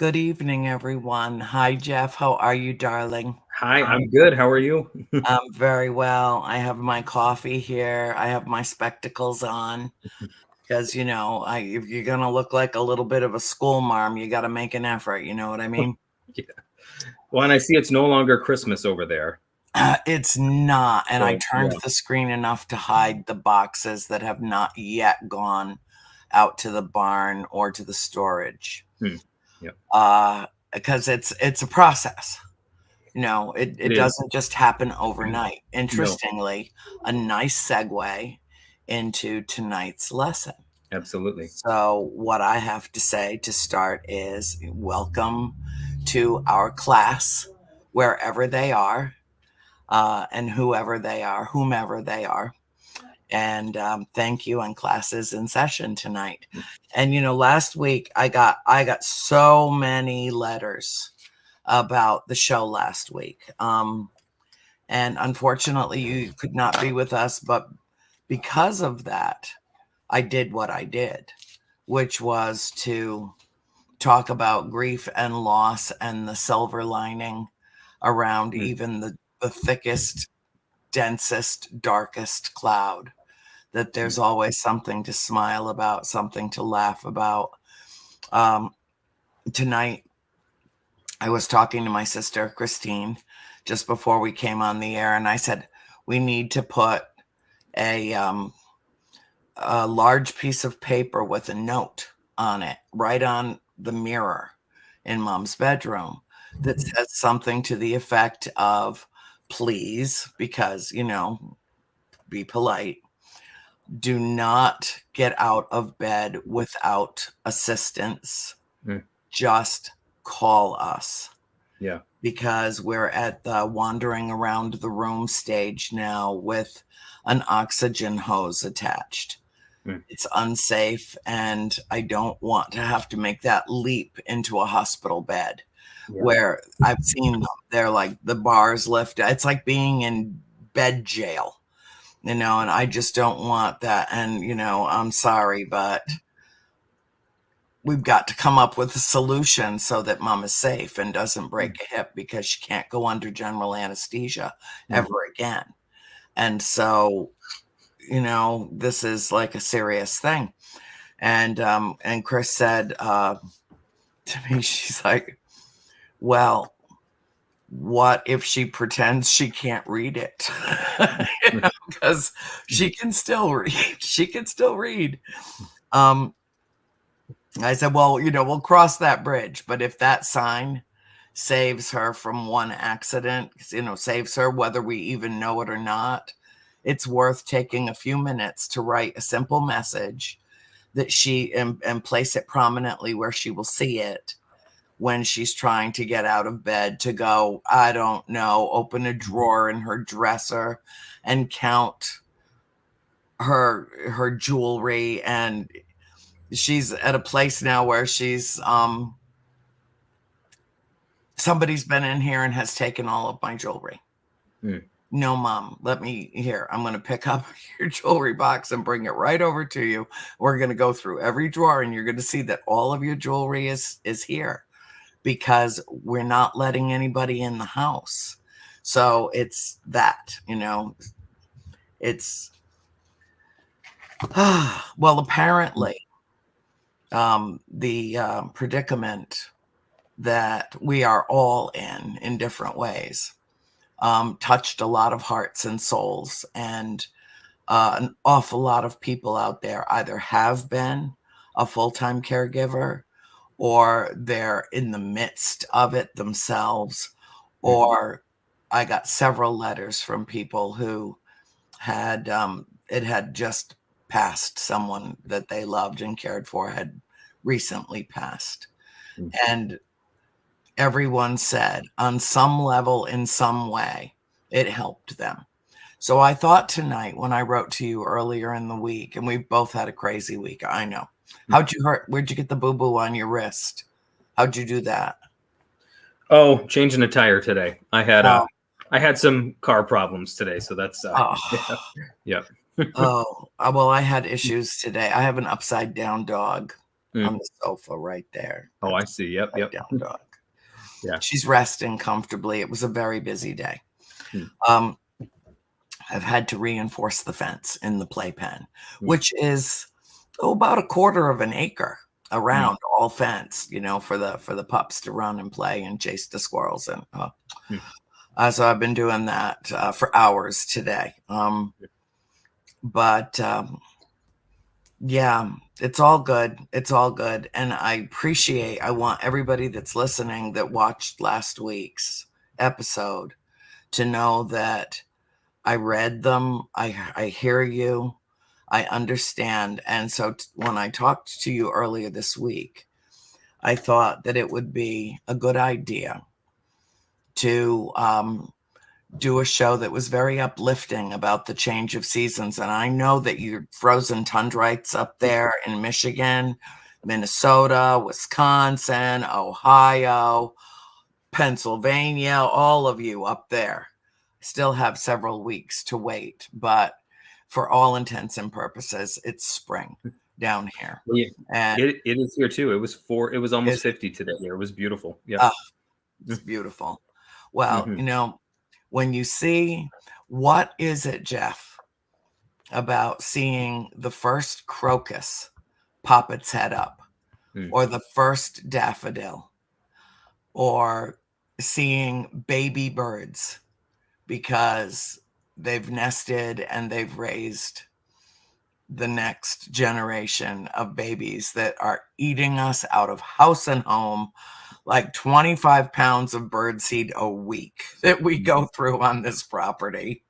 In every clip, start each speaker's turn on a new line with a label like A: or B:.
A: Good evening, everyone. Hi, Jeff. How are you, darling?
B: Hi,
A: Um,
B: I'm good. How are you?
A: I'm very well. I have my coffee here. I have my spectacles on because, if you're going to look like a little bit of a school marm, you got to make an effort. You know what I mean?
B: Yeah. Well, and I see it's no longer Christmas over there.
A: It's not. And I
B: So,
A: turned
B: yeah.
A: the screen enough to hide the boxes that have not yet gone out to the barn or to the storage.
B: Hmm. Yeah.
A: Because it's a process. No, it,
B: It
A: it
B: is.
A: doesn't just happen overnight.
B: No,
A: Interestingly, a nice segue into tonight's lesson.
B: absolutely.
A: So, what I have to say to start is welcome to our class, wherever they are, and whomever they are. And thank you. And classes in session tonight. And last week I got so many letters about the show last week. And unfortunately, you could not be with us. But because of that, I did what I did, which was to talk about grief and loss and the silver lining around
B: Hmm.
A: even the thickest, densest, darkest cloud. That
B: Hmm.
A: there's always something to smile about, something to laugh about. Um, Tonight, I was talking to my sister, Christine, just before we came on the air, and I said, we need to put a a large piece of paper with a note on it right on the mirror in mom's bedroom that says something to the effect of, please, because be polite, do not get out of bed without assistance,
B: Hmm.
A: just call us,
B: Yeah.
A: because we're at the wandering around the room stage now with an oxygen hose attached.
B: Hmm.
A: It's unsafe, and I don't want to have to make that leap into a hospital bed
B: Yeah.
A: where I've seen them. They're like the bars lift. It's like being in bed jail, and I just don't want that. And, I'm sorry, but we've got to come up with a solution so that mom is safe and doesn't
B: Hmm.
A: break a hip because she can't go under general anesthesia
B: Hmm.
A: ever again. And so, this is like a serious thing. And Chris said to me, she's like, well, what if she pretends she can't read it? Because she can still read. She can still read. Um, I said, well, we'll cross that bridge. But if that sign saves her from one accident, saves her, whether we even know it or not, it's worth taking a few minutes to write a simple message that and place it prominently where she will see it when she's trying to get out of bed to go, I don't know, open a drawer in her dresser and count her jewelry. And she's at a place now where somebody's been in here and has taken all of my jewelry.
B: Hmm.
A: No, mom, let me here. I'm going to pick up your jewelry box and bring it right over to you. We're going to go through every drawer, and you're going to see that all of your jewelry is here, because we're not letting anybody in the house. So it's that, it's well, apparently, the predicament that we are all in different ways, touched a lot of hearts and souls. And an awful lot of people out there either have been a full-time caregiver, or they're in the midst of it themselves.
B: Hmm.
A: Or I got several letters from people who had it had just passed. Someone that they loved and cared for had recently passed.
B: Hmm.
A: And everyone said on some level, in some way, it helped them. So I thought tonight, when I wrote to you earlier in the week, and we've both had a crazy week, I know.
B: Hmm.
A: How'd you hurt? Where'd you get the boo-boo on your wrist? How'd you do that?
B: Oh, changing a tire today.
A: Oh,
B: I had some car problems today, so that's
A: oh,
B: yeah.
A: oh. Well, I had issues today. I have an upside down dog. on the sofa right there.
B: Oh, I see. Yep,
A: Right
B: yep.
A: down dog.
B: Yeah.
A: She's resting comfortably. It was a very busy day.
B: Hmm.
A: I've had to reinforce the fence in the playpen,
B: Hmm.
A: which is about a quarter of an acre
B: Hmm.
A: around, all fenced, for the pups to run and play and chase the squirrels. And so I've been doing that for hours today. But yeah, it's all good. It's all good. And I want everybody that's listening that watched last week's episode to know that I read them. I hear you. I understand. And so when I talked to you earlier this week, I thought that it would be a good idea to do a show that was very uplifting about the change of seasons. And I know that you're frozen tundrites up there in Michigan, Minnesota, Wisconsin, Ohio, Pennsylvania, all of you up there still have several weeks to wait. But for all intents and purposes, it's spring down here.
B: Yeah,
A: And
B: it is here too. It was almost
A: is
B: 50 today here. It was beautiful. Yeah.
A: it's beautiful. Well,
B: Mm-hmm.
A: when you see, what is it, Jeff, about seeing the first crocus pop its head up, or the first daffodil, or seeing baby birds because they've nested and they've raised the next generation of babies that are eating us out of house and home, like 25 pounds of birdseed a week that we go through on this property,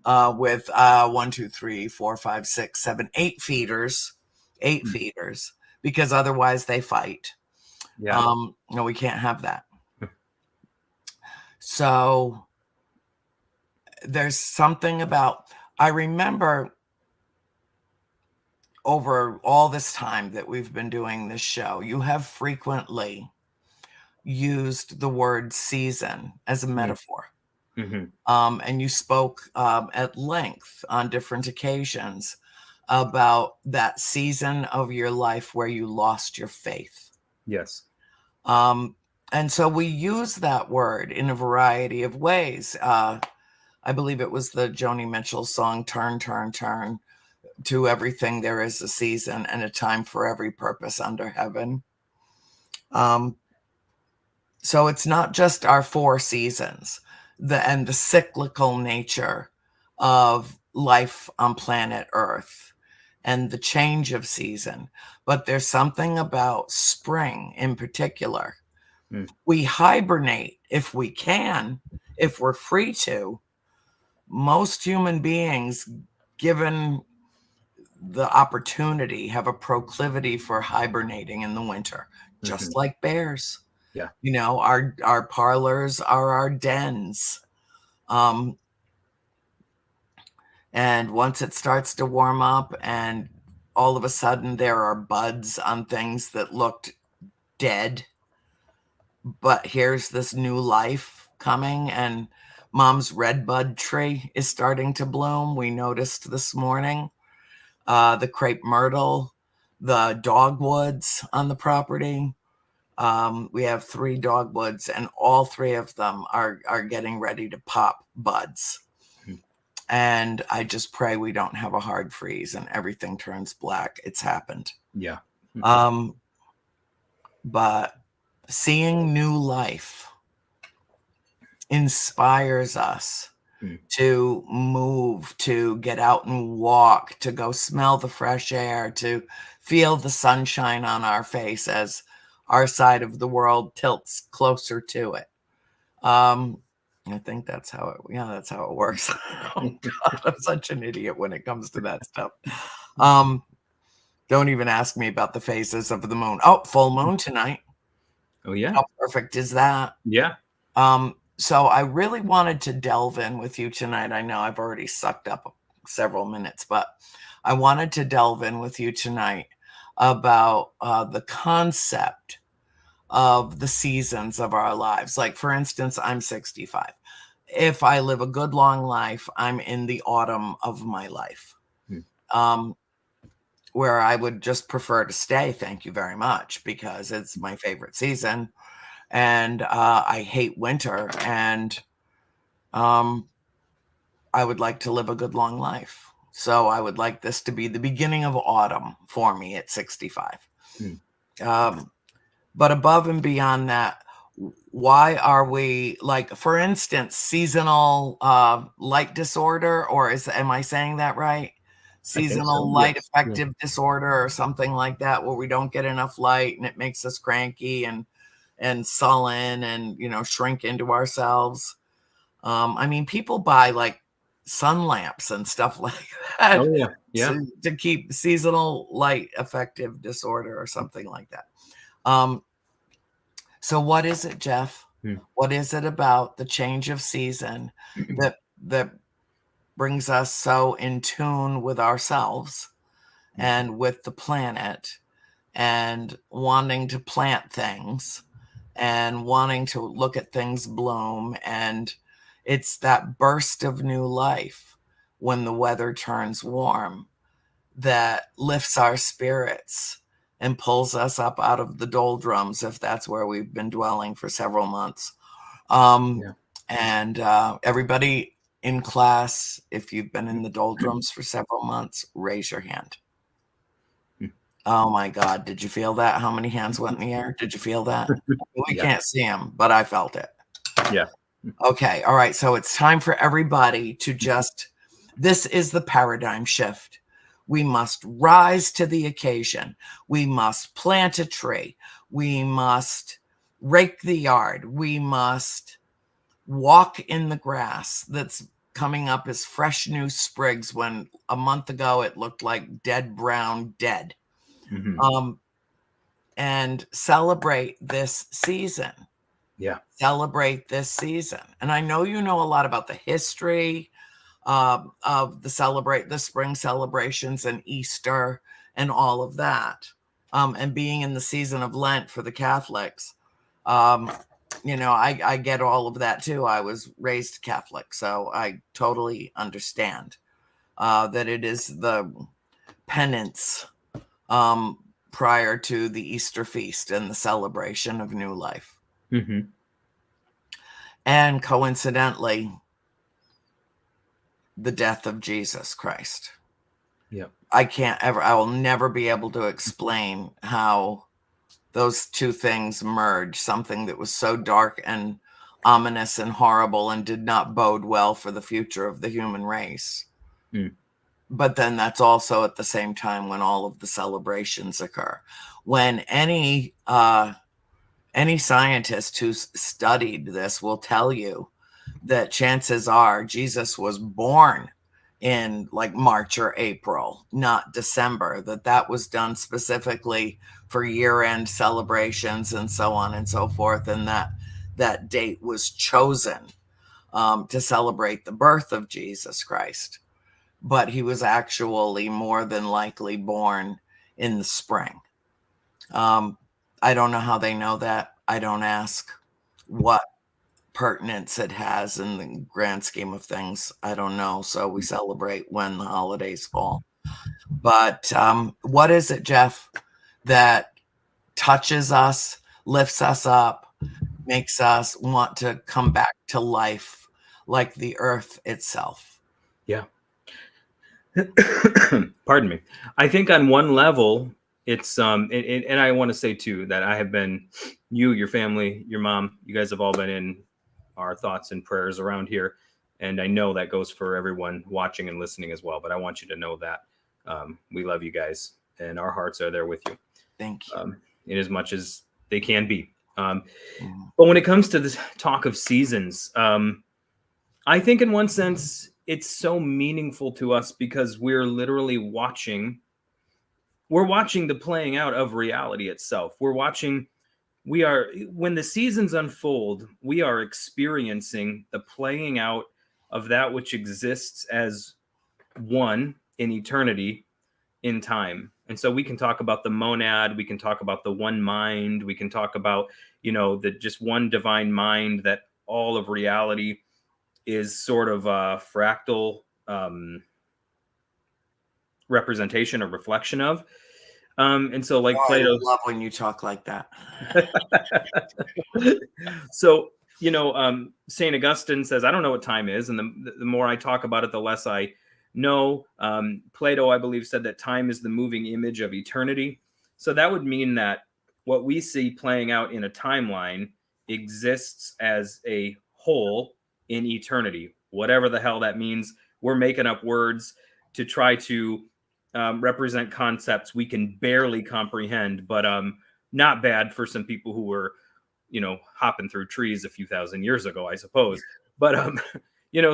A: with 1, 2, 3, 4, 5, 6, 7, 8 feeders, because otherwise they fight.
B: Yeah.
A: No, we can't have that. So there's something about, I remember over all this time that we've been doing this show, you have frequently used the word season as a metaphor.
B: Mm-hmm.
A: And you spoke at length on different occasions about that season of your life where you lost your faith.
B: Yes.
A: And so we use that word in a variety of ways. I believe it was the Joni Mitchell song, Turn, Turn, Turn. To everything there is a season and a time for every purpose under heaven. So it's not just our 4 seasons, and the cyclical nature of life on planet Earth and the change of season, but there's something about spring in particular. We hibernate if we can, if we're free to. Most human beings, given the opportunity, have a proclivity for hibernating in the winter, just like bears.
B: Yeah.
A: Our parlors are our dens. And once it starts to warm up and all of a sudden there are buds on things that looked dead, but here's this new life coming, and mom's redbud tree is starting to bloom. We noticed this morning the crepe myrtle, the dogwoods on the property. We have 3 dogwoods, and all 3 of them are getting ready to pop buds. And I just pray we don't have a hard freeze and everything turns black. It's happened.
B: Yeah.
A: But seeing new life inspires us to move, to get out and walk, to go smell the fresh air, to feel the sunshine on our face as our side of the world tilts closer to it. I think that's how it works. Oh God, I'm such an idiot when it comes to that stuff. Don't even ask me about the phases of the moon. Oh, full moon tonight.
B: Oh yeah.
A: How perfect is that?
B: Yeah.
A: So I really wanted to delve in with you tonight. I know I've already sucked up several minutes, but I wanted to delve in with you tonight about the concept of the seasons of our lives. Like, for instance, I'm 65. If I live a good long life, I'm in the autumn of my life. where I would just prefer to stay, thank you very much, because it's my favorite season, and I hate winter, and I would like to live a good long life. So I would like this to be the beginning of autumn for me at 65. Um, but above and beyond that, why are we, like, for instance, seasonal light disorder, or am I saying that right?
B: I think so.
A: Seasonal light
B: Yes. Yeah.
A: affective disorder or something like that, where we don't get enough light and it makes us cranky and sullen and, shrink into ourselves. I mean, people buy like sun lamps and stuff like that
B: Oh yeah. Yeah.
A: to keep seasonal light affective disorder or something like that. Um, so what is it, Jeff?
B: Hmm.
A: What is it about the change of season that brings us so in tune with ourselves and with the planet and wanting to plant things and wanting to look at things bloom? And it's that burst of new life when the weather turns warm that lifts our spirits and pulls us up out of the doldrums, if that's where we've been dwelling for several months.
B: Yeah.
A: And everybody in class, if you've been in the doldrums for several months, raise your hand. Oh my God, did you feel that? How many hands went in the air? Did you feel that? We
B: Yeah.
A: can't see them, but I felt it.
B: Yeah.
A: Okay, all right, so it's time for everybody to just, this is the paradigm shift. We must rise to the occasion. We must plant a tree. We must rake the yard. We must walk in the grass that's coming up as fresh new sprigs when a month ago it looked like dead brown dead. And celebrate this season.
B: Yeah.
A: Celebrate this season. And I know you know a lot about the history of the spring celebrations and Easter and all of that. And being in the season of Lent for the Catholics, I get all of that too. I was raised Catholic, so I totally understand that it is the penance prior to the Easter feast and the celebration of new life. And coincidentally, the death of Jesus Christ.
B: Yeah.
A: I will never be able to explain how those two things merge, something that was so dark and ominous and horrible and did not bode well for the future of the human race. But then that's also at the same time when all of the celebrations occur. When any scientist who's studied this will tell you that chances are Jesus was born in like March or April, not December, that was done specifically for year-end celebrations and so on and so forth, and that date was chosen to celebrate the birth of Jesus Christ. But he was actually more than likely born in the spring. I don't know how they know that. I don't ask what pertinence it has in the grand scheme of things. I don't know. So we celebrate when the holidays fall. But what is it, Jeff, that touches us, lifts us up, makes us want to come back to life like the earth itself?
B: Yeah. Pardon me. I think on one level, it's and I want to say too that I have been, you, your family, your mom, you guys have all been in our thoughts and prayers around here, and I know that goes for everyone watching and listening as well. But I want you to know that we love you guys, and our hearts are there with you.
A: Thank you.
B: In as much as they can be. But when it comes to this talk of seasons, I think in one sense it's so meaningful to us because we're literally watching the playing out of reality itself. When the seasons unfold, we are experiencing the playing out of that which exists as one in eternity in time. And so we can talk about the monad, we can talk about the one mind, we can talk about, the just one divine mind, that all of reality is sort of a fractal representation or reflection of. And so like
A: I
B: Plato,
A: love when you talk like that.
B: so, St. Augustine says, I don't know what time is. And the more I talk about it, the less I know. Plato, I believe, said that time is the moving image of eternity. So that would mean that what we see playing out in a timeline exists as a whole in eternity, whatever the hell that means. We're making up words to try to represent concepts we can barely comprehend, but not bad for some people who were, hopping through trees a few thousand years ago, I suppose. But,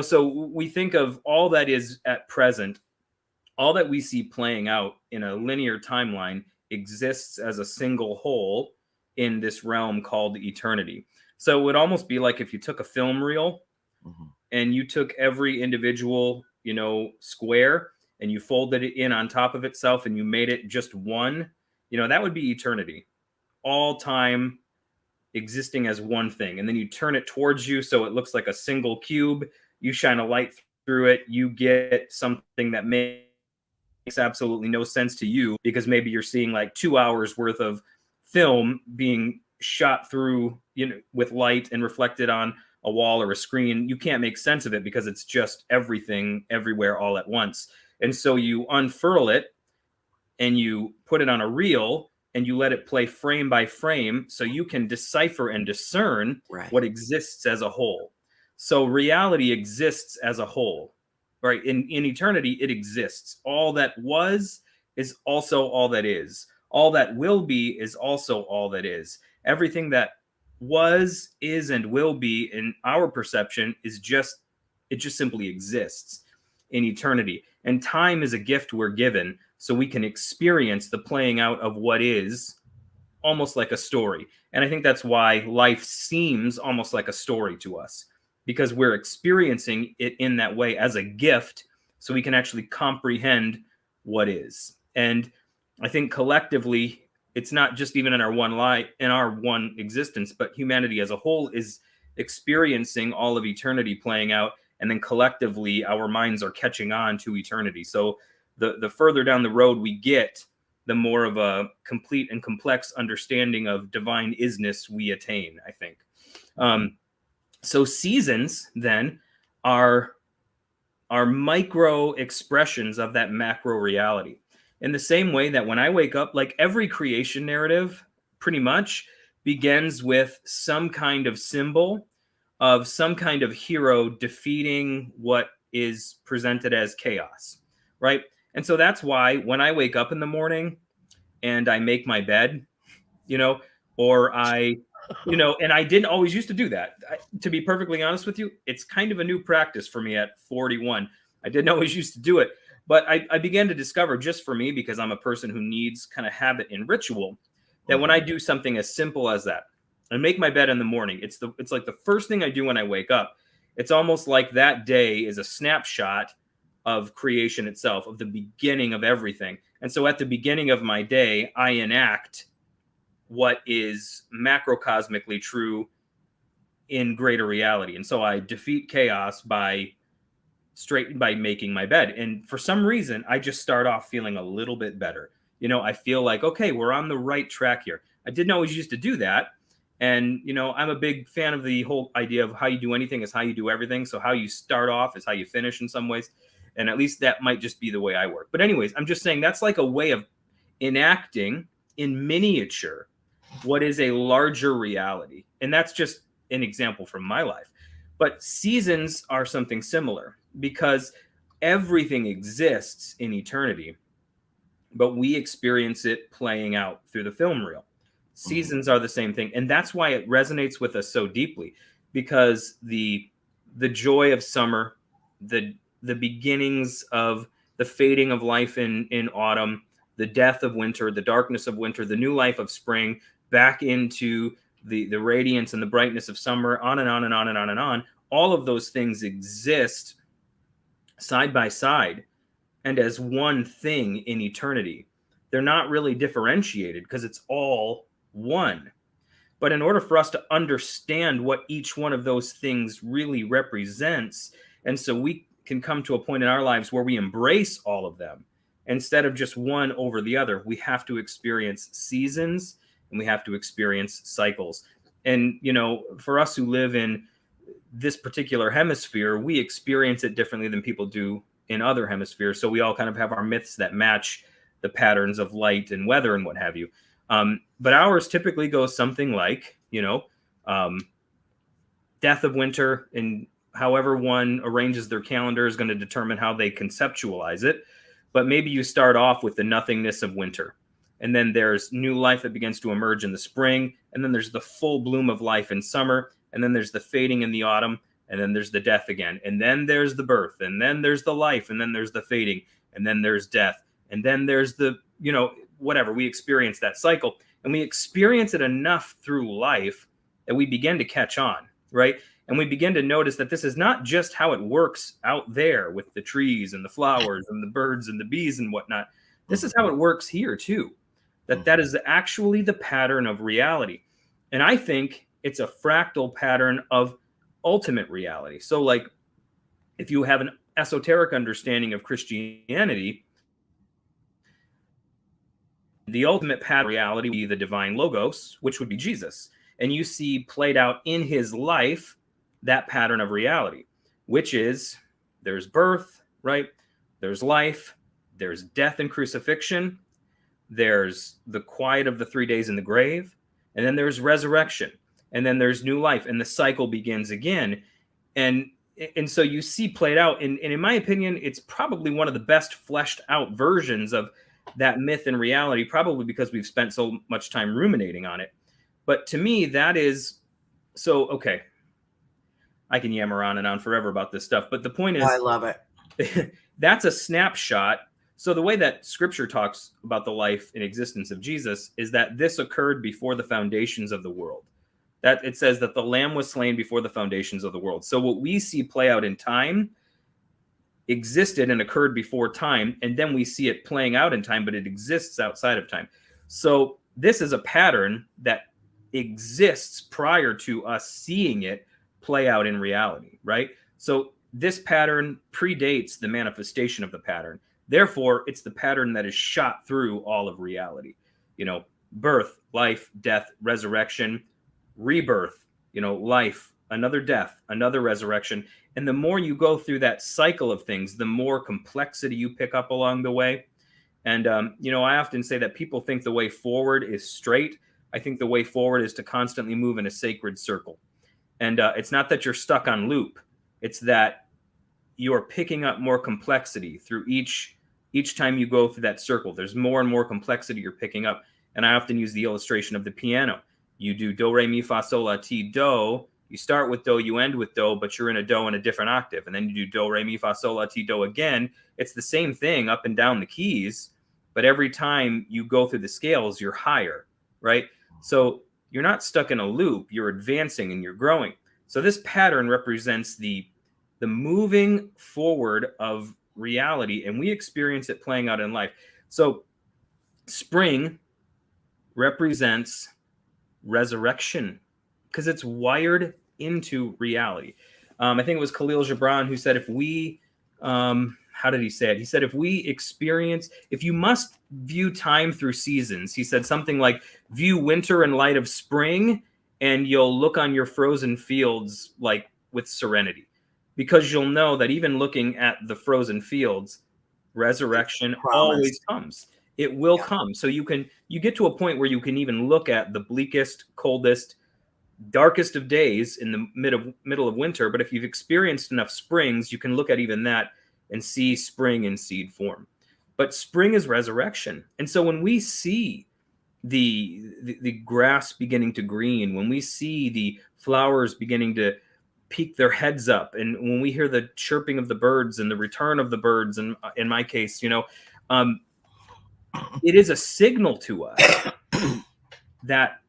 B: so we think of all that is at present, all that we see playing out in a linear timeline exists as a single whole in this realm called eternity. So it would almost be like if you took a film reel and you took every individual, square and you folded it in on top of itself and you made it just one, that would be eternity. All time existing as one thing. And then you turn it towards you so it looks like a single cube. You shine a light through it. You get something that makes absolutely no sense to you because maybe you're seeing like 2 hours worth of film being shot through, with light and reflected on a wall or a screen. You can't make sense of it because it's just everything everywhere all at once. And so you unfurl it and you put it on a reel and you let it play frame by frame so you can decipher and discern what exists as a whole. So reality exists as a whole, right? In eternity, it exists. All that was is also all that is. All that will be is also all that is. Everything that was, is, and will be in our perception it just simply exists in eternity. And time is a gift we're given so we can experience the playing out of what is almost like a story. And I think that's why life seems almost like a story to us, because we're experiencing it in that way as a gift so we can actually comprehend what is. And I think collectively, it's not just even in our one life, in our one existence, but humanity as a whole is experiencing all of eternity playing out. And then collectively, our minds are catching on to eternity. So the further down the road we get, the more of a complete and complex understanding of divine isness we attain, I think. So seasons then are micro expressions of that macro reality. In the same way that when I wake up, like every creation narrative pretty much begins with some kind of symbol of some kind of hero defeating what is presented as chaos, right? And so that's why when I wake up in the morning and I make my bed, or and I didn't always used to do that. To be perfectly honest with you, it's kind of a new practice for me at 41. I didn't always used to do it, but I began to discover, just for me, because I'm a person who needs kind of habit and ritual, that when I do something as simple as that, I make my bed in the morning, it's like the first thing I do when I wake up. It's almost like that day is a snapshot of creation itself, of the beginning of everything. And so at the beginning of my day, I enact what is macrocosmically true in greater reality. And so I defeat chaos by making my bed. And for some reason, I just start off feeling a little bit better. I feel like, okay, we're on the right track here. I didn't always used to do that. And, I'm a big fan of the whole idea of how you do anything is how you do everything. So how you start off is how you finish in some ways. And at least that might just be the way I work. But anyways, I'm just saying that's like a way of enacting in miniature what is a larger reality. And that's just an example from my life. But seasons are something similar because everything exists in eternity, but we experience it playing out through the film reel. Seasons are the same thing. And that's why it resonates with us so deeply, because the joy of summer, the beginnings of the fading of life in autumn, the death of winter, the darkness of winter, the new life of spring, back into the radiance and the brightness of summer, on and on and on and on and on. All of those things exist side by side and as one thing in eternity. They're not really differentiated because it's all one. But in order for us to understand what each one of those things really represents, and so we can come to a point in our lives where we embrace all of them instead of just one over the other. We have to experience seasons and we have to experience cycles. And, you know, for us who live in this particular hemisphere, we experience it differently than people do in other hemispheres. So we all kind of have our myths that match the patterns of light and weather and what have you. But ours typically goes something like, you know, death of winter, and however one arranges their calendar is going to determine how they conceptualize it. But maybe you start off with the nothingness of winter, and then there's new life that begins to emerge in the spring, and then there's the full bloom of life in summer, and then there's the fading in the autumn, and then there's the death again, and then there's the birth, and then there's the life, and then there's the fading, and then there's death, and then there's the, you know, whatever. We experience that cycle, and we experience it enough through life that we begin to catch on, right? And we begin to notice that this is not just how it works out there with the trees and the flowers and the birds and the bees and whatnot. This is how it works here too. That is actually the pattern of reality. And I think it's a fractal pattern of ultimate reality. So like, if you have an esoteric understanding of Christianity, the ultimate pattern of reality would be the divine logos, which would be Jesus. And you see played out in his life that pattern of reality, which is there's birth, right? There's life, there's death and crucifixion, there's the quiet of the 3 days in the grave, and then there's resurrection, and then there's new life, and the cycle begins again. And so you see played out, and in my opinion, it's probably one of the best fleshed out versions of that myth and reality, probably because we've spent so much time ruminating on it. But to me, that is so, okay, I can yammer on and on forever about this stuff. But the point is,
A: I love it.
B: That's a snapshot. So the way that scripture talks about the life and existence of Jesus is that this occurred before the foundations of the world. That it says that the lamb was slain before the foundations of the world. So what we see play out in time existed and occurred before time. And then we see it playing out in time, but it exists outside of time. So this is a pattern that exists prior to us seeing it play out in reality, right? So this pattern predates the manifestation of the pattern. Therefore, it's the pattern that is shot through all of reality. You know, birth, life, death, resurrection, rebirth, you know, life, another death, another resurrection. And the more you go through that cycle of things, the more complexity you pick up along the way. And, you know, I often say that people think the way forward is straight. I think the way forward is to constantly move in a sacred circle. And it's not that you're stuck on loop. It's that you're picking up more complexity through each time you go through that circle. There's more and more complexity you're picking up. And I often use the illustration of the piano. You do do, re, mi, fa, sol, la, ti, do. You start with do, you end with do, but you're in a do in a different octave. And then you do do, re, mi, fa, sol, la, ti, do again. It's the same thing up and down the keys. But every time you go through the scales, you're higher, right? So you're not stuck in a loop. You're advancing and you're growing. So this pattern represents the moving forward of reality, and we experience it playing out in life. So spring represents resurrection because it's wired into reality. I think it was Khalil Gibran who said, if we, how did he say it? He said, if you must view time through seasons, he said something like, view winter in light of spring, and you'll look on your frozen fields like with serenity, because you'll know that even looking at the frozen fields, resurrection always comes. It will come. So you get to a point where you can even look at the bleakest, coldest, darkest of days in the middle of winter. But if you've experienced enough springs, you can look at even that and see spring in seed form. But spring is resurrection. And so when we see the grass beginning to green, when we see the flowers beginning to peek their heads up, and when we hear the chirping of the birds and the return of the birds, and in my case, you know, it is a signal to us that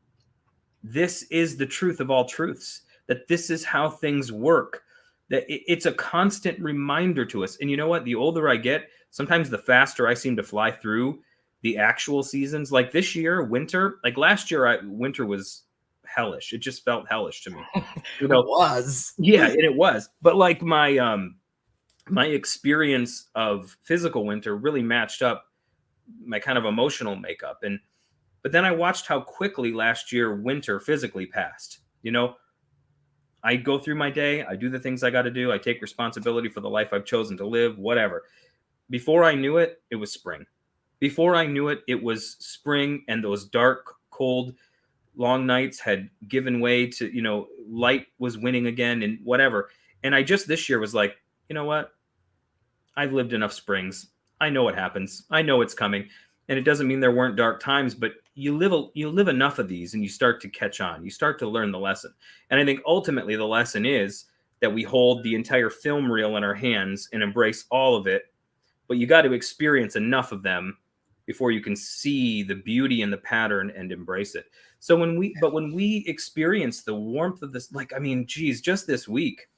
B: this is the truth of all truths, that this is how things work, that it's a constant reminder to us. And you know what? The older I get, sometimes the faster I seem to fly through the actual seasons. Like this year, winter, like last year, winter was hellish. It just felt hellish to me. You know,
A: it was.
B: Yeah, and it was. But like my experience of physical winter really matched up my kind of emotional makeup. And but then I watched how quickly last year winter physically passed. You know, I go through my day, I do the things I got to do, I take responsibility for the life I've chosen to live, whatever. Before I knew it, it was spring. Before I knew it, it was spring, and those dark, cold, long nights had given way to, light was winning again and whatever. And I just this year was like, you know what? I've lived enough springs. I know what happens. I know it's coming. And it doesn't mean there weren't dark times, but you live enough of these and you start to catch on. You start to learn the lesson. And I think ultimately the lesson is that we hold the entire film reel in our hands and embrace all of it, but you got to experience enough of them before you can see the beauty and the pattern and embrace it. So when we experience the warmth of this, like, I mean, geez, just this week,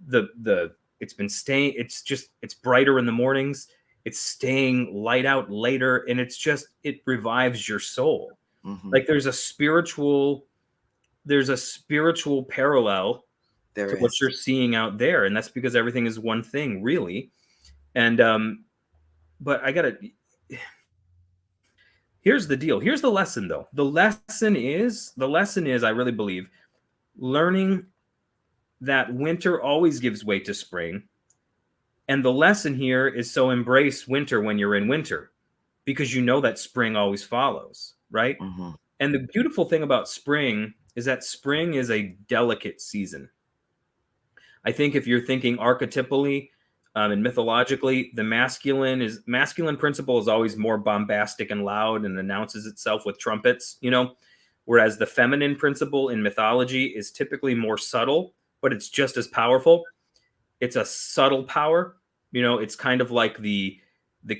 B: the it's been staying, it's brighter in the mornings, it's staying light out later, and it revives your soul.
A: Mm-hmm.
B: Like there's a spiritual parallel
A: There
B: to
A: is.
B: what you're seeing out there, and that's because everything is one thing, really. And but here's the deal. Here's the lesson, though. The lesson is, I really believe, learning that winter always gives way to spring. And the lesson here is, so embrace winter when you're in winter, because you know that spring always follows, right?
A: Mm-hmm.
B: And the beautiful thing about spring is that spring is a delicate season. I think if you're thinking archetypally and mythologically, the masculine principle is always more bombastic and loud and announces itself with trumpets, whereas the feminine principle in mythology is typically more subtle, but it's just as powerful. It's a subtle power. It's kind of like the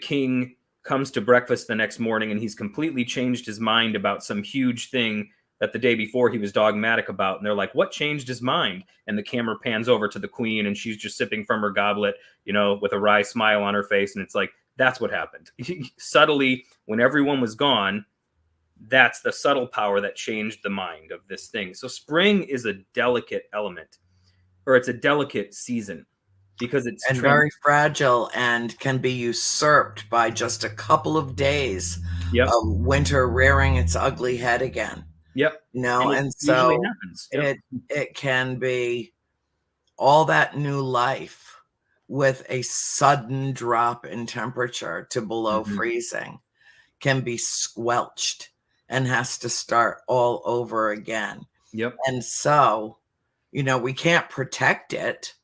B: king comes to breakfast the next morning and he's completely changed his mind about some huge thing that the day before he was dogmatic about. And they're like, what changed his mind? And the camera pans over to the queen and she's just sipping from her goblet, with a wry smile on her face. And it's like, that's what happened. Subtly, when everyone was gone, that's the subtle power that changed the mind of this thing. So spring is a delicate element, or it's a delicate season, because it's
A: And very fragile and can be usurped by just a couple of days
B: Yep.
A: of winter rearing its ugly head again.
B: Yep.
A: And
B: usually
A: so
B: happens. Yep.
A: it can be all that new life with a sudden drop in temperature to below
B: Mhm.
A: freezing can be squelched and has to start all over again.
B: Yep.
A: And so, we can't protect it.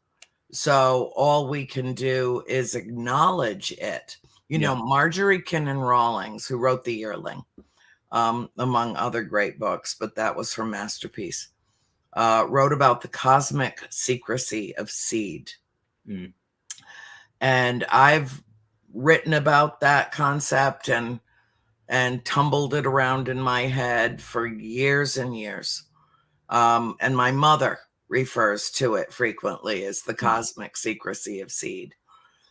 A: So all we can do is acknowledge it.
B: Yeah.
A: Marjorie Kinnan Rawlings, who wrote The Yearling, among other great books, but that was her masterpiece, wrote about the cosmic secrecy of seed.
B: Mm.
A: And I've written about that concept and tumbled it around in my head for years and years. And my mother refers to it frequently as the cosmic secrecy of seed.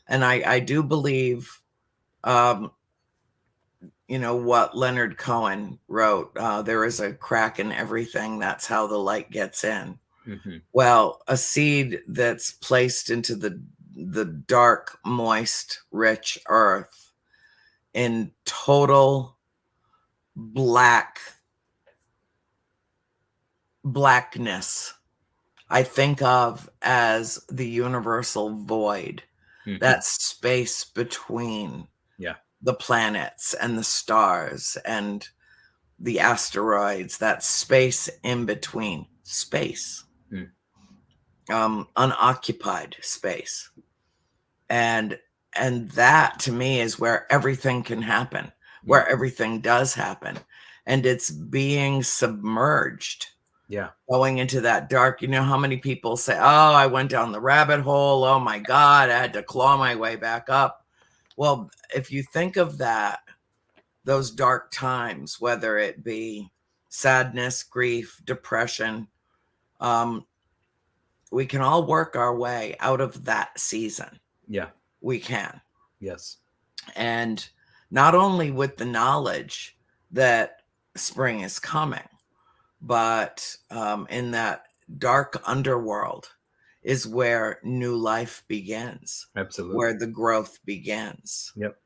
A: And I do believe, what Leonard Cohen wrote, there is a crack in everything. That's how the light gets in.
B: Mm-hmm.
A: Well, a seed that's placed into the dark, moist, rich earth in total blackness, I think of as the universal void, that space between the planets and the stars and the asteroids, that space in between, space, unoccupied space. And that to me is where everything can happen, where everything does happen. And it's being submerged.
B: Yeah.
A: Going into that dark, how many people say, oh, I went down the rabbit hole. Oh my God, I had to claw my way back up. Well, if you think of that, those dark times, whether it be sadness, grief, depression, we can all work our way out of that season.
B: Yeah.
A: We can.
B: Yes.
A: And not only with the knowledge that spring is coming, but in that dark underworld is where new life begins.
B: Absolutely.
A: Where the growth begins.
B: Yep.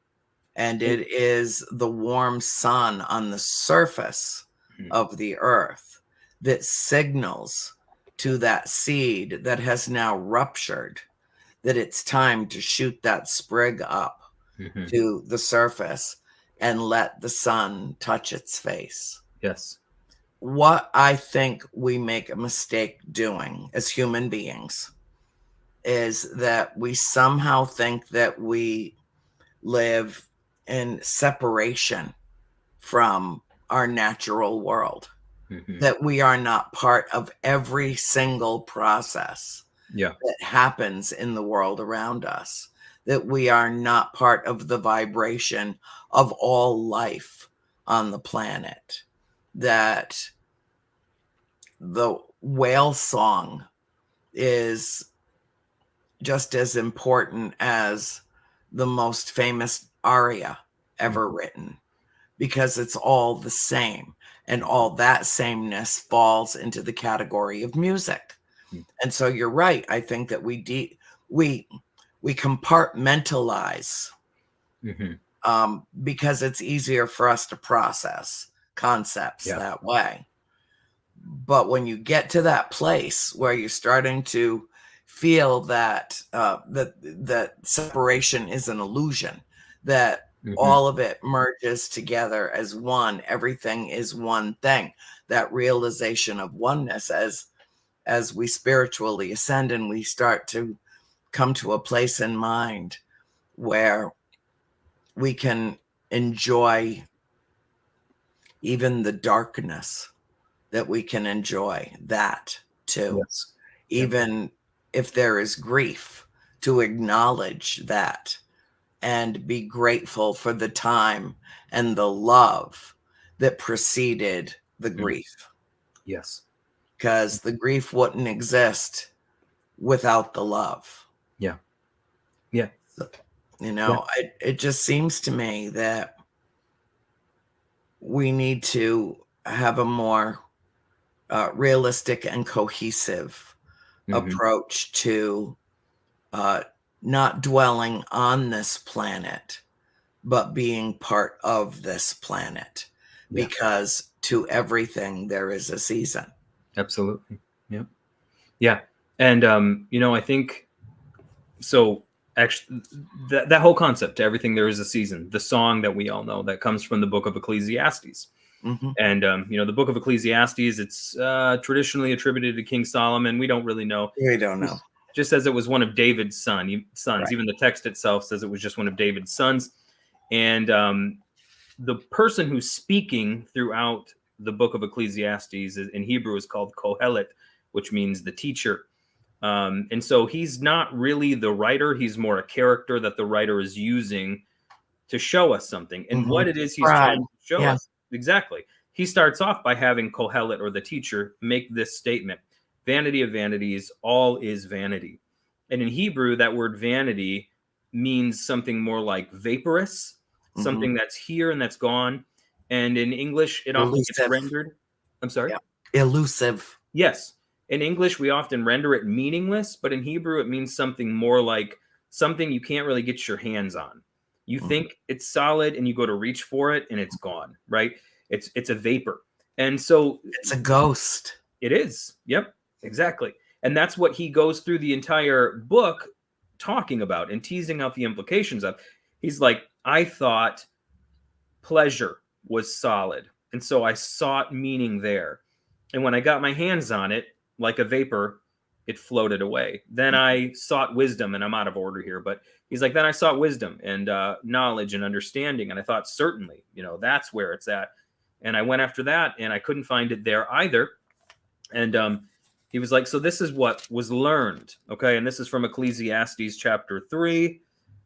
A: And it is the warm sun on the surface of the earth that signals to that seed that has now ruptured that it's time to shoot that sprig up to the surface and let the sun touch its face.
B: Yes.
A: What I think we make a mistake doing as human beings is that we somehow think that we live in separation from our natural world, that we are not part of every single process that happens in the world around us, that we are not part of the vibration of all life on the planet, that the whale song is just as important as the most famous aria ever written, because it's all the same, and all that sameness falls into the category of music. And so you're right. I think that we compartmentalize because it's easier for us to process concepts that way. But when you get to that place where you're starting to feel that that separation is an illusion, that all of it merges together as one, everything is one thing, that realization of oneness as we spiritually ascend and we start to come to a place in mind where we can enjoy even the darkness, that we can enjoy that too.
B: Yes.
A: Even if there is grief, to acknowledge that and be grateful for the time and the love that preceded the grief.
B: Yes.
A: Because the grief wouldn't exist without the love.
B: Yeah. Yeah.
A: So, it just seems to me that we need to have a more realistic and cohesive approach to not dwelling on this planet, but being part of this planet, because to everything there is a season.
B: Absolutely. Yeah. Yeah. And, I think so. Actually, that whole concept, to everything there is a season, the song that we all know that comes from the book of Ecclesiastes. And, the book of Ecclesiastes, it's traditionally attributed to King Solomon. We don't really know.
A: We don't know.
B: Just says it was one of David's sons.
A: Right.
B: Even the text itself says it was just one of David's sons. And the person who's speaking throughout the book of Ecclesiastes in Hebrew is called Kohelet, which means the teacher. And so he's not really the writer. He's more a character that the writer is using to show us something. And what it is he's trying to show us. Exactly. He starts off by having Kohelet, or the teacher, make this statement: vanity of vanities, all is vanity. And in Hebrew, that word vanity means something more like vaporous, something that's here and that's gone. And in English, it often gets rendered. I'm sorry?
A: Yeah. Elusive.
B: Yes. In English, we often render it meaningless, but in Hebrew, it means something more like something you can't really get your hands on. You think it's solid and you go to reach for it and it's gone, right? It's a vapor. And so
A: it's a ghost.
B: It is. Yep, exactly. And that's what he goes through the entire book talking about and teasing out the implications of. He's like, I thought pleasure was solid, and so I sought meaning there. And when I got my hands on it, like a vapor, it floated away. Then I sought wisdom, and I'm out of order here, but he's like, then I sought wisdom and knowledge and understanding. And I thought, certainly, that's where it's at. And I went after that, and I couldn't find it there either. And he was like, so this is what was learned. Okay. And this is from Ecclesiastes chapter 3.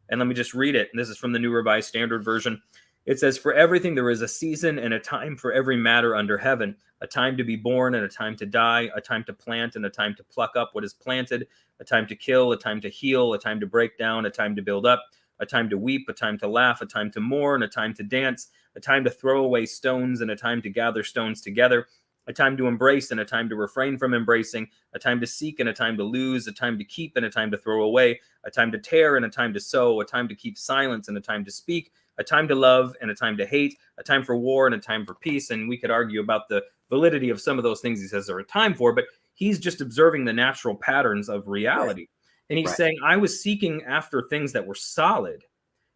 B: And let me just read it. And this is from the New Revised Standard Version. It says, for everything there is a season and a time for every matter under heaven, a time to be born and a time to die, a time to plant and a time to pluck up what is planted, a time to kill, a time to heal, a time to break down, a time to build up, a time to weep, a time to laugh, a time to mourn, a time to dance, a time to throw away stones and a time to gather stones together, a time to embrace and a time to refrain from embracing, a time to seek and a time to lose, a time to keep and a time to throw away, a time to tear and a time to sow, a time to keep silence and a time to speak, a time to love and a time to hate, a time for war and a time for peace. And we could argue about the validity of some of those things he says there are a time for, but he's just observing the natural patterns of reality. Right. And he's saying, I was seeking after things that were solid.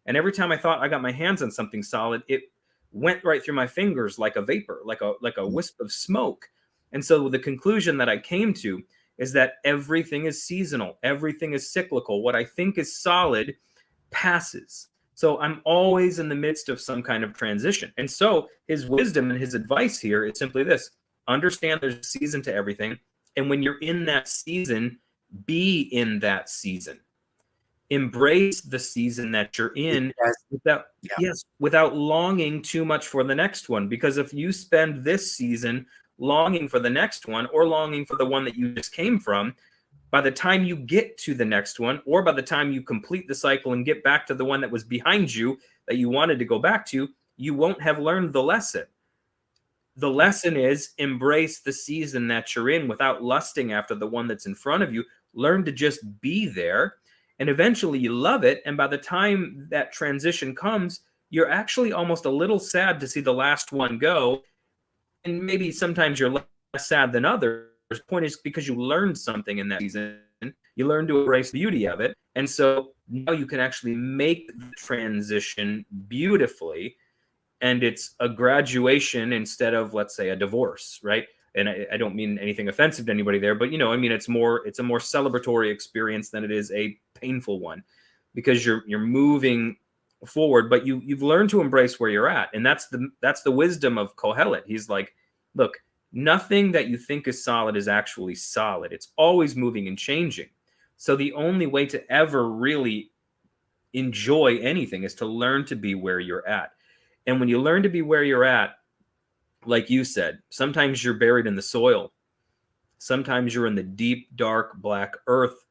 B: And every time I thought I got my hands on something solid, it went right through my fingers like a vapor, like a wisp of smoke. And so the conclusion that I came to is that everything is seasonal. Everything is cyclical. What I think is solid passes. So I'm always in the midst of some kind of transition. And so his wisdom and his advice here is simply this: understand there's a season to everything. And when you're in that season, be in that season. Embrace the season that you're in without longing too much for the next one. Because if you spend this season longing for the next one, or longing for the one that you just came from, by the time you get to the next one, or by the time you complete the cycle and get back to the one that was behind you that you wanted to go back to, you won't have learned the lesson. The lesson is embrace the season that you're in without lusting after the one that's in front of you. Learn to just be there, and eventually you love it. And by the time that transition comes, you're actually almost a little sad to see the last one go. And maybe sometimes you're less sad than others. The point is because you learned something in that season. You learned to embrace the beauty of it. And so now you can actually make the transition beautifully. And it's a graduation instead of, let's say, a divorce, right? And I don't mean anything offensive to anybody there, but, it's a more celebratory experience than it is a painful one, because you're moving forward, but you've learned to embrace where you're at. And that's the wisdom of Kohelet. He's like, look, nothing that you think is solid is actually solid. It's always moving and changing. So the only way to ever really enjoy anything is to learn to be where you're at. And when you learn to be where you're at, like you said, sometimes you're buried in the soil. Sometimes you're in the deep, dark, black earth,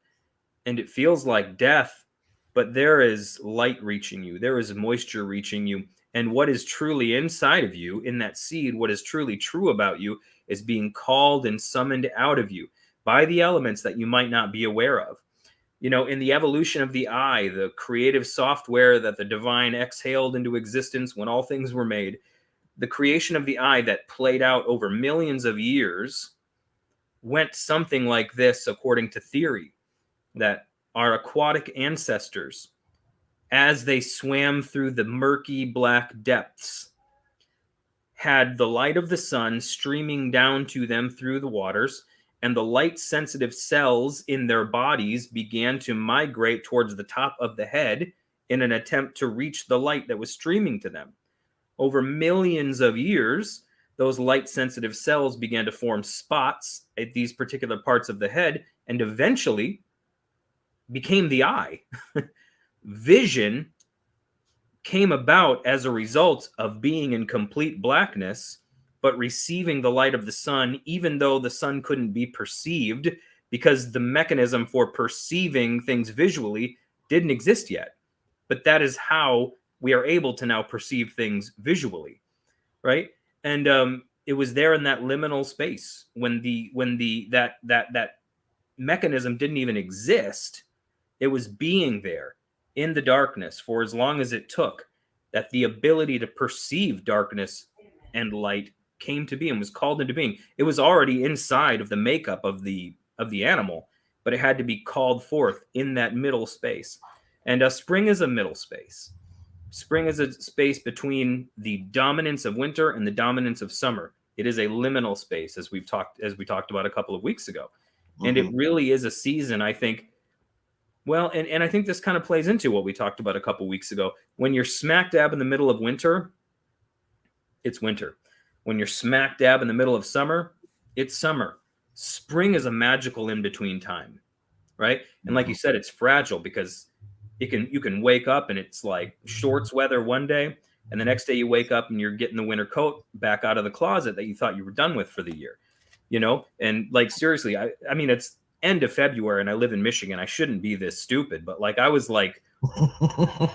B: and it feels like death. But there is light reaching you. There is moisture reaching you. And what is truly inside of you, in that seed, what is truly true about you, is being called and summoned out of you by the elements that you might not be aware of. In the evolution of the eye, the creative software that the divine exhaled into existence when all things were made, the creation of the eye that played out over millions of years went something like this, according to theory, that our aquatic ancestors, as they swam through the murky black depths, had the light of the sun streaming down to them through the waters, and the light-sensitive cells in their bodies began to migrate towards the top of the head in an attempt to reach the light that was streaming to them. Over millions of years, those light-sensitive cells began to form spots at these particular parts of the head, and eventually became the eye. Vision came about as a result of being in complete blackness, but receiving the light of the sun, even though the sun couldn't be perceived, because the mechanism for perceiving things visually didn't exist yet. But that is how we are able to now perceive things visually, right? And it was there in that liminal space when that mechanism didn't even exist. It was being there in the darkness for as long as it took, that the ability to perceive darkness and light came to be and was called into being. It was already inside of the makeup of the animal, but it had to be called forth in that middle space. And spring is a middle space. Spring is a space between the dominance of winter and the dominance of summer. It is a liminal space, as we talked about a couple of weeks ago. Mm-hmm. And it really is a season, I think. Well, and I think this kind of plays into what we talked about a couple weeks ago. When you're smack dab in the middle of winter, it's winter. When you're smack dab in the middle of summer, it's summer. Spring is a magical in-between time, right? And like you said, it's fragile because you can wake up and it's like shorts weather one day, and the next day you wake up and you're getting the winter coat back out of the closet that you thought you were done with for the year, And like, seriously, I mean, it's end of February and I live in Michigan. I shouldn't be this stupid, but like I was like,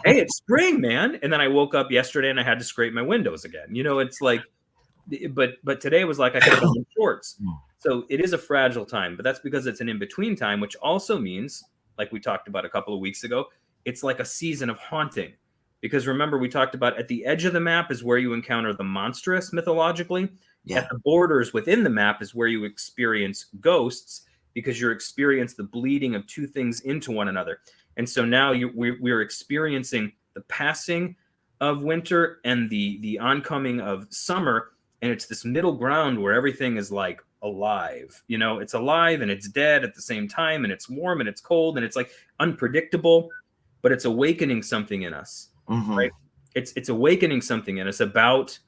B: hey, it's spring, man. And then I woke up yesterday and I had to scrape my windows again. It's like, but today was like I could have done shorts. So it is a fragile time, but that's because it's an in-between time, which also means, like we talked about a couple of weeks ago, it's like a season of haunting. Because remember, we talked about at the edge of the map is where you encounter the monstrous mythologically.
A: Yeah.
B: At the borders within the map is where you experience ghosts, because you experience the bleeding of two things into one another. And so now we're experiencing the passing of winter and the oncoming of summer. And it's this middle ground where everything is like alive. You know, it's alive and it's dead at the same time, and it's warm and it's cold, and it's like unpredictable, but it's awakening something in us. Right? It's awakening something in us about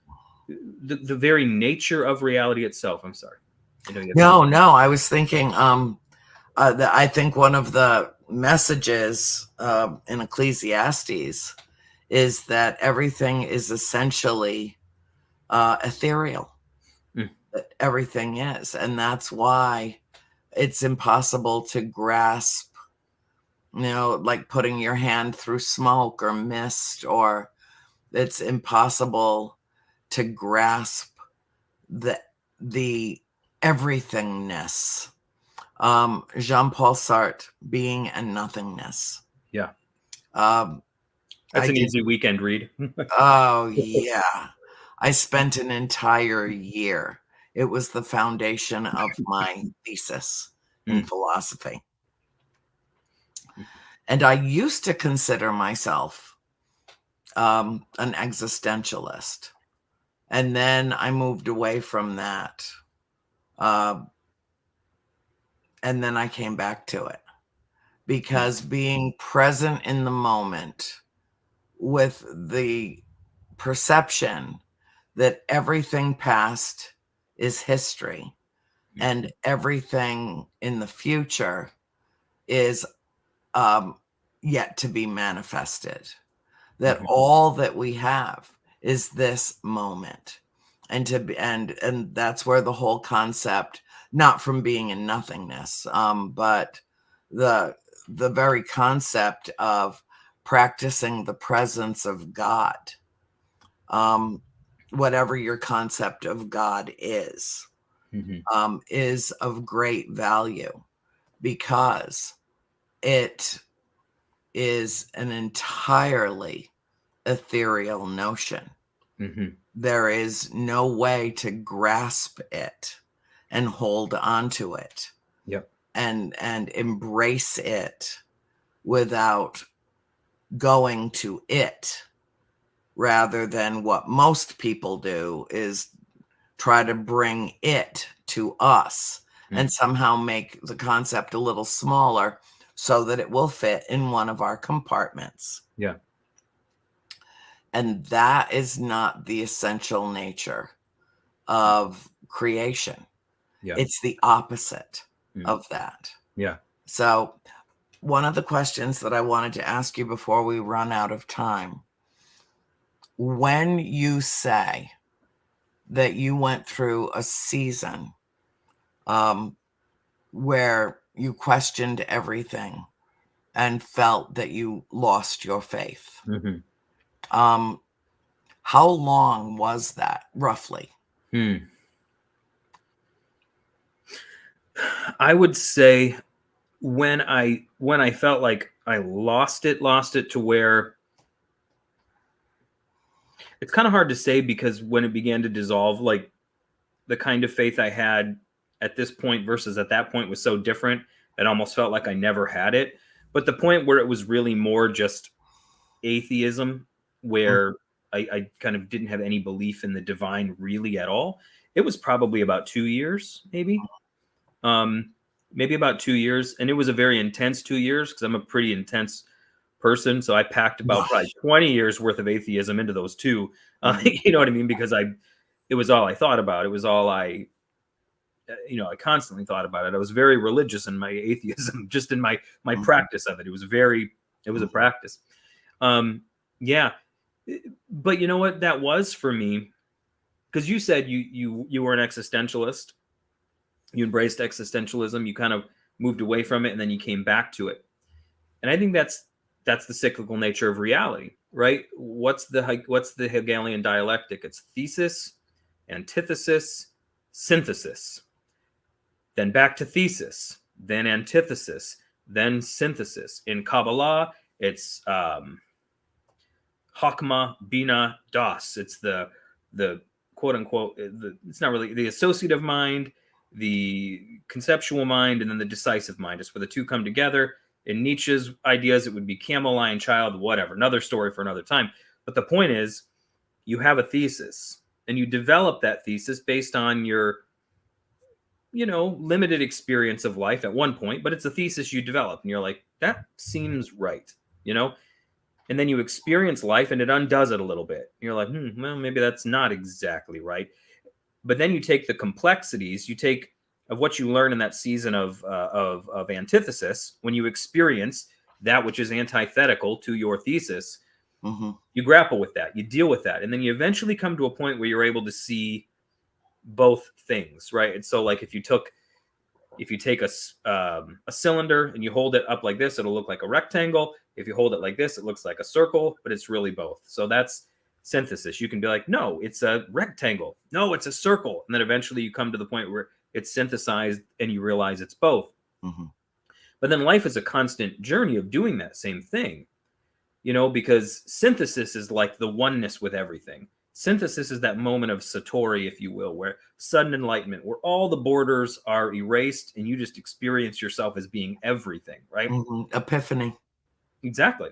B: the very nature of reality itself. I'm sorry.
A: No, I was thinking, I think one of the messages in Ecclesiastes is that everything is essentially ethereal. That everything is. And that's why it's impossible to grasp, like putting your hand through smoke or mist, or it's impossible to grasp the everythingness. Jean-Paul Sartre, being and nothingness.
B: Yeah.
A: That's
B: an easy weekend read.
A: Oh, yeah. I spent an entire year. It was the foundation of my thesis in philosophy. And I used to consider myself an existentialist. And then I moved away from that. And then I came back to it. Because being present in the moment with the perception that everything past is history and everything in the future is yet to be manifested, that all that we have is this moment, and that's where the whole concept, not from being in nothingness, but the very concept of practicing the presence of God, whatever your concept of God is of great value, because it is an entirely ethereal notion. There is no way to grasp it and hold on to it.
B: Yep.
A: And embrace it without going to it, rather than what most people do is try to bring it to us and somehow make the concept a little smaller so that it will fit in one of our compartments.
B: Yeah.
A: And that is not the essential nature of creation.
B: Yeah.
A: It's the opposite of that.
B: Yeah.
A: So one of the questions that I wanted to ask you before we run out of time, when you say that you went through a season where you questioned everything and felt that you lost your faith, how long was that, roughly?
B: I would say when I felt like I lost it to where it's kind of hard to say, because when it began to dissolve, like the kind of faith I had at this point versus at that point was so different. It almost felt like I never had it. But the point where it was really more just atheism, where I kind of didn't have any belief in the divine really at all, it was probably about 2 years, maybe. Maybe about 2 years. And it was a very intense 2 years, because I'm a pretty intense person. So I packed about probably 20 years worth of atheism into those two. You know what I mean? Because it was all I thought about. It was all I constantly thought about it. I was very religious in my atheism, just in my practice of it. It was a practice. Yeah. But you know what that was for me? Because you said you were an existentialist. You embraced existentialism. You kind of moved away from it, and then you came back to it. And I think that's the cyclical nature of reality, right? What's the Hegelian dialectic? It's thesis, antithesis, synthesis. Then back to thesis, then antithesis, then synthesis. In Kabbalah, it's Hakma, Bina, Das. It's the quote unquote, it's not really the associative mind, the conceptual mind, and then the decisive mind. It's where the two come together. In Nietzsche's ideas, it would be camel, lion, child, whatever. Another story for another time. But the point is, you have a thesis and you develop that thesis based on your, limited experience of life at one point, but it's a thesis you develop and you're like, that seems right, and then you experience life and it undoes it a little bit. You're like, well, maybe that's not exactly right. But then you take the complexities, you take of what you learn in that season of antithesis, when you experience that which is antithetical to your thesis, you grapple with that, you deal with that, and then you eventually come to a point where you're able to see both things, right? And so, like, if you take a cylinder and you hold it up like this, it'll look like a rectangle. If you hold it like this, it looks like a circle, but it's really both. So that's synthesis. You can be like, no, it's a rectangle. No, it's a circle. And then eventually you come to the point where it's synthesized and you realize it's both. But then life is a constant journey of doing that same thing, because synthesis is like the oneness with everything. Synthesis is that moment of satori, if you will, where sudden enlightenment, where all the borders are erased and you just experience yourself as being everything, right?
A: Epiphany.
B: Exactly.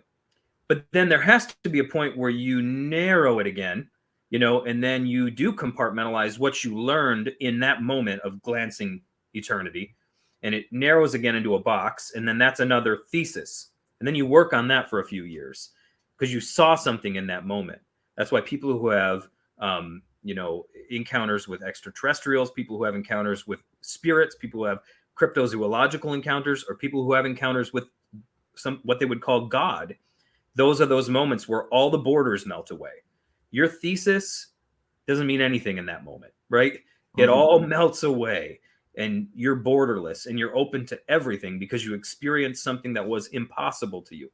B: But then there has to be a point where you narrow it again, and then you do compartmentalize what you learned in that moment of glancing eternity, and it narrows again into a box, and then that's another thesis. And then you work on that for a few years because you saw something in that moment. That's why people who have, encounters with extraterrestrials, people who have encounters with spirits, people who have cryptozoological encounters, or people who have encounters with what they would call God, those are those moments where all the borders melt away. Your thesis doesn't mean anything in that moment, right? It all melts away and you're borderless and you're open to everything because you experienced something that was impossible to you.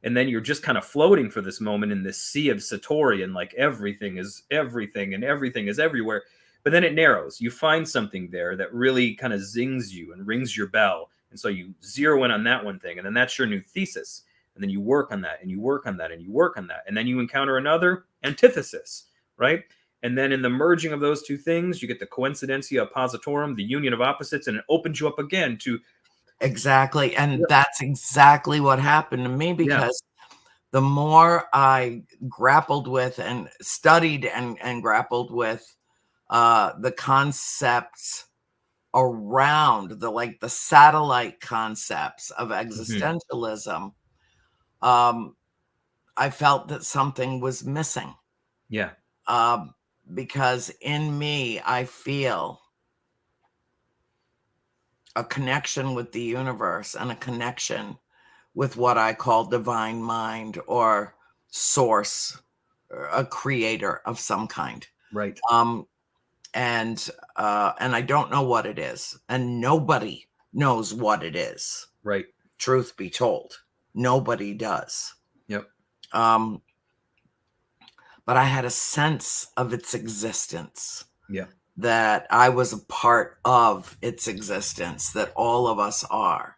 B: And then you're just kind of floating for this moment in this sea of satori, and like everything is everything and everything is everywhere. But then it narrows. You find something there that really kind of zings you and rings your bell. And so you zero in on that one thing, and then that's your new thesis. And then you work on that, and you work on that, and you work on that. And then you encounter another antithesis, right? And then in the merging of those two things, you get the coincidentia oppositorum, the union of opposites, and it opens you up again to...
A: Exactly. And that's exactly what happened to me, because the more I grappled with and studied and grappled with the concepts around the satellite concepts of existentialism, I felt that something was missing. Because in me, I feel a connection with the universe and a connection with what I call divine mind or source, a creator of some kind.
B: Right.
A: And I don't know what it is, and nobody knows what it is.
B: Right.
A: Truth be told, nobody does.
B: Yep.
A: But I had a sense of its existence.
B: Yeah.
A: That I was a part of its existence, that all of us are.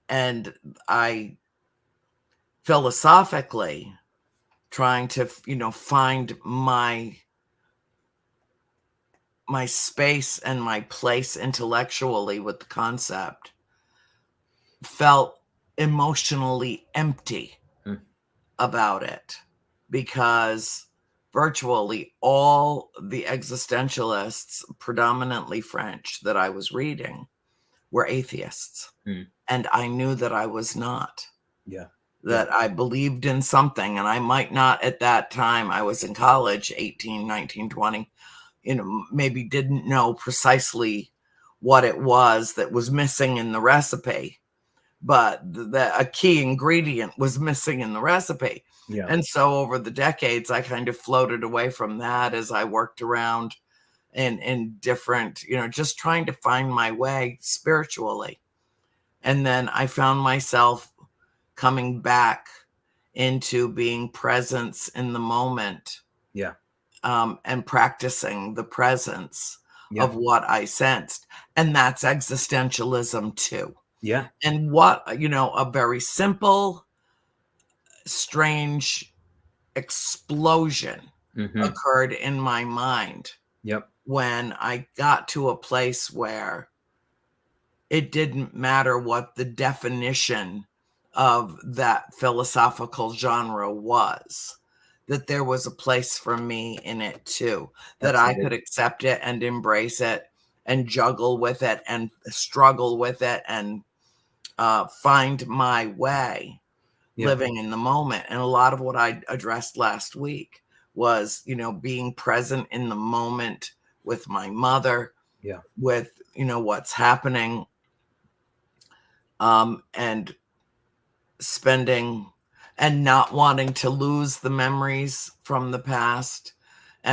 A: And I philosophically trying to, find my space and my place intellectually with the concept, felt emotionally empty about it, because virtually all the existentialists, predominantly French, that I was reading were atheists. And I knew that I was not. That I believed in something, and I might not at that time, I was in college, 18, 19, 20, maybe didn't know precisely what it was that was missing in the recipe, but a key ingredient was missing in the recipe. And so over the decades, I kind of floated away from that as I worked around in different, just trying to find my way spiritually. And then I found myself coming back into being presence in the moment. And practicing the presence of what I sensed. And that's existentialism too. And what, a very simple, strange explosion occurred in my mind.
B: Yep.
A: When I got to a place where it didn't matter what the definition of that philosophical genre was, that there was a place for me in it too, that I could accept it and embrace it and juggle with it and struggle with it and find my way living in the moment. And a lot of what I addressed last week was, being present in the moment with my mother, with, what's happening, and spending and not wanting to lose the memories from the past,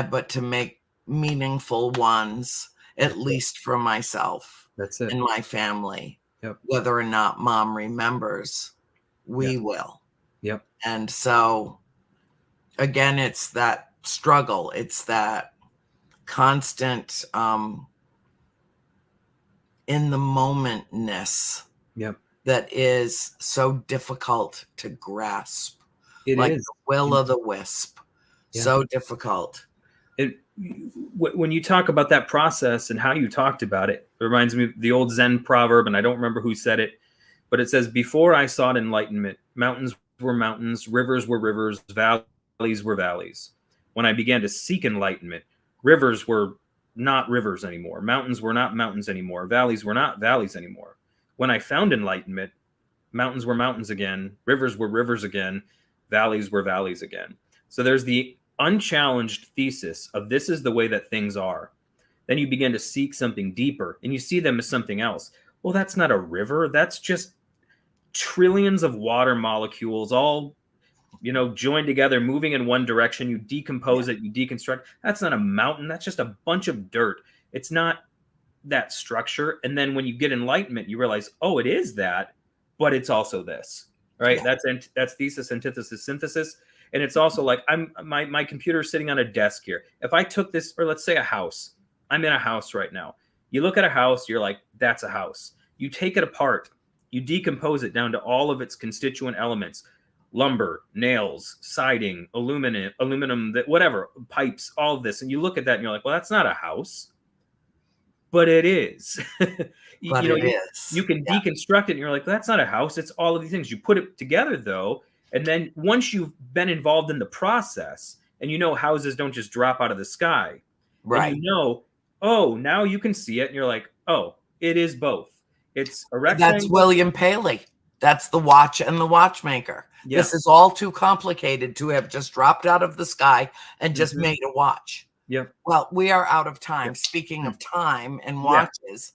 A: but to make meaningful ones, at least for myself.
B: That's it.
A: And my family. Whether or not mom remembers, we will. And so, again, it's that struggle. It's that constant in the momentness that is so difficult to grasp.
B: It
A: like
B: is.
A: The will o' the wisp. So difficult.
B: When you talk about that process and how you talked about it, it reminds me of the old Zen proverb, and I don't remember who said it, but it says, before I sought enlightenment, mountains were mountains, rivers were rivers, valleys were valleys. When I began to seek enlightenment, rivers were not rivers anymore. Mountains were not mountains anymore. Valleys were not valleys anymore. When I found enlightenment, mountains were mountains again, rivers were rivers again, valleys were valleys again. So there's the unchallenged thesis of this is the way that things are. Then you begin to seek something deeper and you see them as something else. Well, that's not a river. That's just trillions of water molecules all, joined together, moving in one direction. You decompose it, you deconstruct. That's not a mountain. That's just a bunch of dirt. It's not that structure. And then when you get enlightenment, you realize, oh, it is that, but it's also this, right? That's thesis, antithesis, synthesis. And it's also like my computer's sitting on a desk here. If I took this, or let's say a house, I'm in a house right now. You look at a house, you're like, that's a house. You take it apart, you decompose it down to all of its constituent elements: lumber, nails, siding, aluminum, whatever, pipes, all of this. And you look at that and you're like, well, that's not a house, but it is. You can deconstruct it and you're like, well, that's not a house. It's all of these things. You put it together though. And then once you've been involved in the process and houses don't just drop out of the sky,
A: right?
B: And oh, now you can see it and you're like, oh, it is both. It's a rectangle.
A: That's William Paley. That's the watch and the watchmaker. This is all too complicated to have just dropped out of the sky and just made a watch. Well, we are out of time. Speaking of time and watches,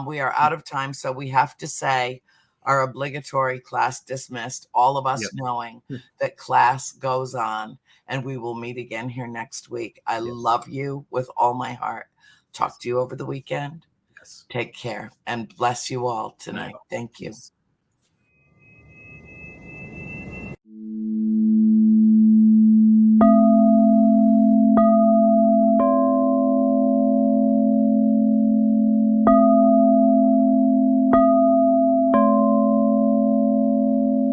A: we are out of time. So we have to say our obligatory class dismissed, all of us knowing that class goes on, and we will meet again here next week. I love you with all my heart. Talk to you over the weekend. Take care and bless you all tonight. Thank you.